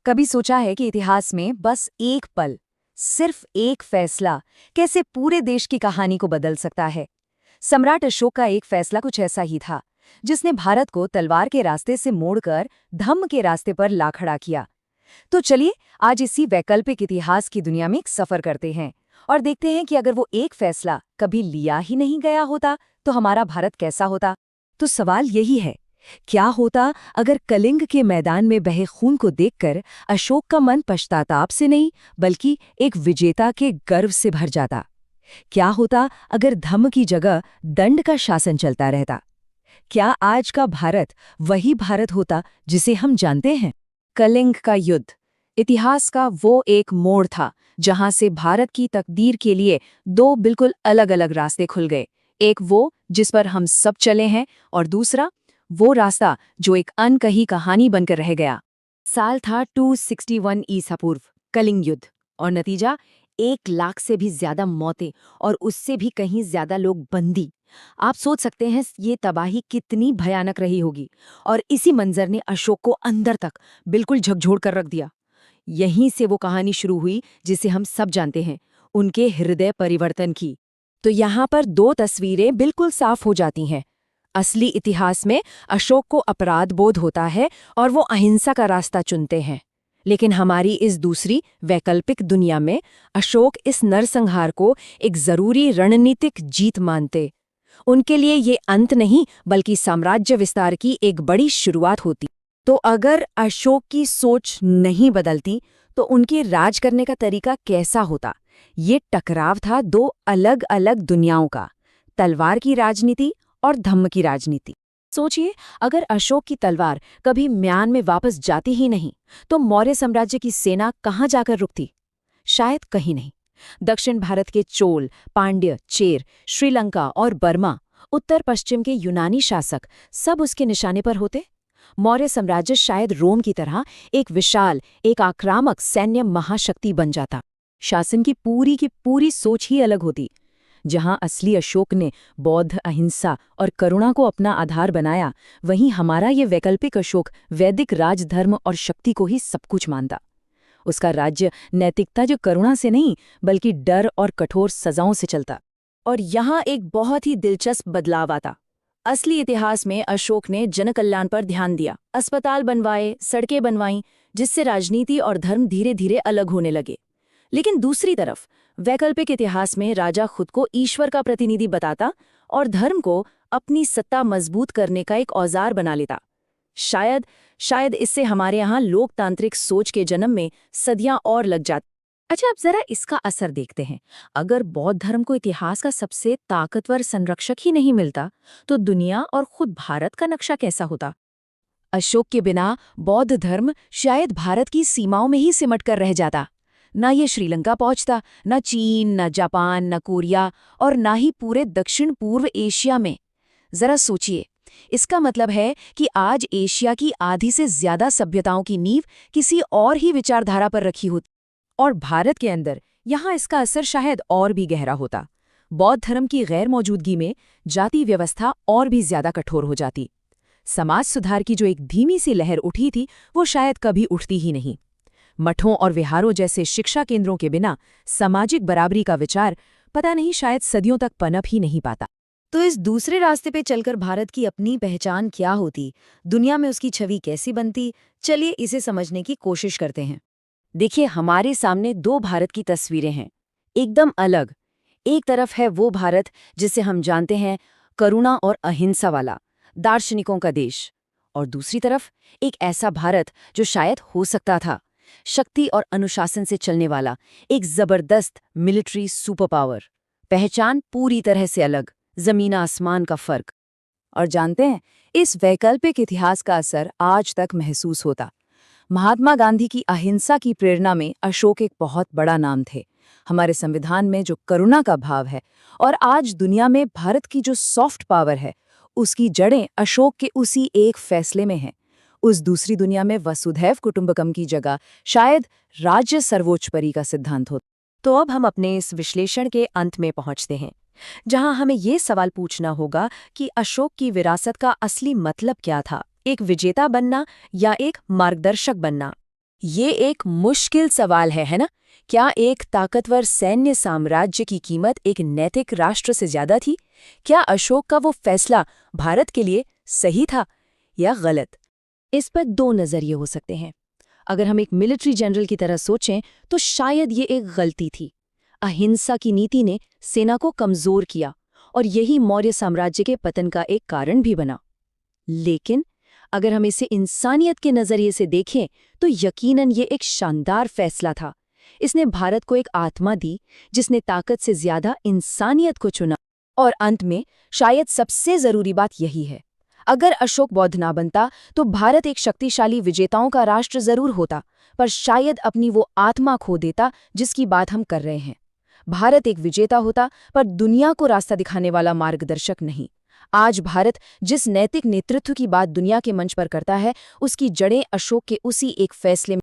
कभी सोचा है कि इतिहास में बस एक पल, सिर्फ एक फैसला कैसे पूरे देश की कहानी को बदल सकता है? सम्राट अशोक का एक फैसला कुछ ऐसा ही था, जिसने भारत को तलवार के रास्ते से मोड़कर धम्म के रास्ते पर ला खड़ा किया। तो चलिए आज इसी वैकल्पिक इतिहास की दुनिया में एक सफर करते हैं और देखते हैं कि अगर वो एक फैसला कभी लिया ही नहीं गया होता तो हमारा भारत कैसा होता। तो सवाल यही है, क्या होता अगर कलिंग के मैदान में बहे खून को देखकर अशोक का मन पश्चाताप से नहीं बल्कि एक विजेता के गर्व से भर जाता? क्या होता अगर धम्म की जगह दंड का शासन चलता रहता? क्या आज का भारत वही भारत होता जिसे हम जानते हैं? कलिंग का युद्ध इतिहास का वो एक मोड़ था जहां से भारत की तकदीर के लिए दो बिल्कुल अलग अलग रास्ते खुल गए। एक वो जिस पर हम सब चले हैं और दूसरा वो रास्ता जो एक अनकही कहानी बनकर रह गया। साल था 261 ईसा पूर्व, कलिंग युद्ध, और नतीजा 1 लाख से भी ज्यादा मौतें और उससे भी कहीं ज्यादा लोग बंदी। आप सोच सकते हैं ये तबाही कितनी भयानक रही होगी। और इसी मंजर ने अशोक को अंदर तक बिल्कुल झकझोर कर रख दिया। यहीं से वो कहानी शुरू हुई जिसे हम सब जानते हैं, उनके हृदय परिवर्तन की। तो यहाँ पर दो तस्वीरें बिल्कुल साफ हो जाती हैं। असली इतिहास में अशोक को अपराध बोध होता है और वो अहिंसा का रास्ता चुनते हैं, लेकिन हमारी इस दूसरी वैकल्पिक दुनिया में अशोक इस नरसंहार को एक जरूरी रणनीतिक जीत मानते। उनके लिए ये अंत नहीं बल्कि साम्राज्य विस्तार की एक बड़ी शुरुआत होती। तो अगर अशोक की सोच नहीं बदलती तो उनके राज करने का तरीका कैसा होता? ये टकराव था दो अलग अलग दुनियाओं का, तलवार की राजनीति और धम्म की राजनीति। सोचिए, अगर अशोक की तलवार कभी म्यान में वापस जाती ही नहीं तो मौर्य साम्राज्य की सेना कहाँ जाकर रुकती? शायद कहीं नहीं। दक्षिण भारत के चोल, पांड्य, चेर, श्रीलंका और बर्मा, उत्तर पश्चिम के यूनानी शासक सब उसके निशाने पर होते। मौर्य साम्राज्य शायद रोम की तरह एक विशाल, एक आक्रामक सैन्य महाशक्ति बन जाता। शासन की पूरी सोच ही अलग होती। जहां असली अशोक ने बौद्ध अहिंसा और करुणा को अपना आधार बनाया, वहीं हमारा ये वैकल्पिक अशोक वैदिक राजधर्म और शक्ति को ही सब कुछ मानता। उसका राज्य नैतिकता जो करुणा से नहीं बल्कि डर और कठोर सजाओं से चलता। और यहाँ एक बहुत ही दिलचस्प बदलाव आता। असली इतिहास में अशोक ने जनकल्याण पर ध्यान दिया, अस्पताल बनवाए, सड़कें बनवाईं, जिससे राजनीति और धर्म धीरे धीरे अलग होने लगे। लेकिन दूसरी तरफ वैकल्पिक इतिहास में राजा खुद को ईश्वर का प्रतिनिधि बताता और धर्म को अपनी सत्ता मजबूत करने का एक औजार बना लेता। शायद इससे हमारे यहाँ लोकतांत्रिक सोच के जन्म में सदियां और लग जाती। अच्छा, अब जरा इसका असर देखते हैं। अगर बौद्ध धर्म को इतिहास का सबसे ताकतवर संरक्षक ही नहीं मिलता तो दुनिया और खुद भारत का नक्शा कैसा होता? अशोक के बिना बौद्ध धर्म शायद भारत की सीमाओं में ही सिमट कर रह जाता। ना ये श्रीलंका पहुंचता, न चीन, न जापान, न कोरिया, और ना ही पूरे दक्षिण पूर्व एशिया में। जरा सोचिए, इसका मतलब है कि आज एशिया की आधी से ज्यादा सभ्यताओं की नींव किसी और ही विचारधारा पर रखी होती। और भारत के अंदर यहाँ इसका असर शायद और भी गहरा होता। बौद्ध धर्म की गैर मौजूदगी में जाति व्यवस्था और भी ज्यादा कठोर हो जाती। समाज सुधार की जो एक धीमी सी लहर उठी थी वो शायद कभी उठती ही नहीं। मठों और विहारों जैसे शिक्षा केंद्रों के बिना सामाजिक बराबरी का विचार पता नहीं शायद सदियों तक पनप ही नहीं पाता। तो इस दूसरे रास्ते पे चलकर भारत की अपनी पहचान क्या होती, दुनिया में उसकी छवि कैसी बनती? चलिए इसे समझने की कोशिश करते हैं। देखिए, हमारे सामने दो भारत की तस्वीरें हैं, एकदम अलग। एक तरफ है वो भारत जिसे हम जानते हैं, करुणा और अहिंसा वाला, दार्शनिकों का देश, और दूसरी तरफ एक ऐसा भारत जो शायद हो सकता था शक्ति और अनुशासन से चलने वाला, एक जबरदस्त मिलिट्री सुपर पावर। पहचान पूरी तरह से अलग, जमीन आसमान का फर्क। और जानते हैं, इस वैकल्पिक इतिहास का असर आज तक महसूस होता। महात्मा गांधी की अहिंसा की प्रेरणा में अशोक एक बहुत बड़ा नाम थे। हमारे संविधान में जो करुणा का भाव है और आज दुनिया में भारत की जो सॉफ्ट पावर है, उसकी जड़ें अशोक के उसी एक फैसले में हैं। उस दूसरी दुनिया में वसुधैव कुटुंबकम की जगह शायद राज्य सर्वोच्चपरी का सिद्धांत हो। तो अब हम अपने इस विश्लेषण के अंत में पहुंचते हैं, जहां हमें ये सवाल पूछना होगा कि अशोक की विरासत का असली मतलब क्या था, एक विजेता बनना या एक मार्गदर्शक बनना? ये एक मुश्किल सवाल है ना? क्या एक ताकतवर सैन्य साम्राज्य की कीमत एक नैतिक राष्ट्र से ज्यादा थी? क्या अशोक का वो फैसला भारत के लिए सही था या गलत? इस पर दो नजरिए हो सकते हैं। अगर हम एक मिलिट्री जनरल की तरह सोचें तो शायद ये एक गलती थी। अहिंसा की नीति ने सेना को कमजोर किया और यही मौर्य साम्राज्य के पतन का एक कारण भी बना। लेकिन अगर हम इसे इंसानियत के नजरिए से देखें तो यकीनन ये एक शानदार फैसला था। इसने भारत को एक आत्मा दी जिसने ताकत से ज्यादा इंसानियत को चुना। और अंत में शायद सबसे जरूरी बात यही है, अगर अशोक बौद्ध ना बनता तो भारत एक शक्तिशाली विजेताओं का राष्ट्र जरूर होता, पर शायद अपनी वो आत्मा खो देता जिसकी बात हम कर रहे हैं। भारत एक विजेता होता पर दुनिया को रास्ता दिखाने वाला मार्गदर्शक नहीं। आज भारत जिस नैतिक नेतृत्व की बात दुनिया के मंच पर करता है, उसकी जड़ें अशोक के उसी एक फैसले में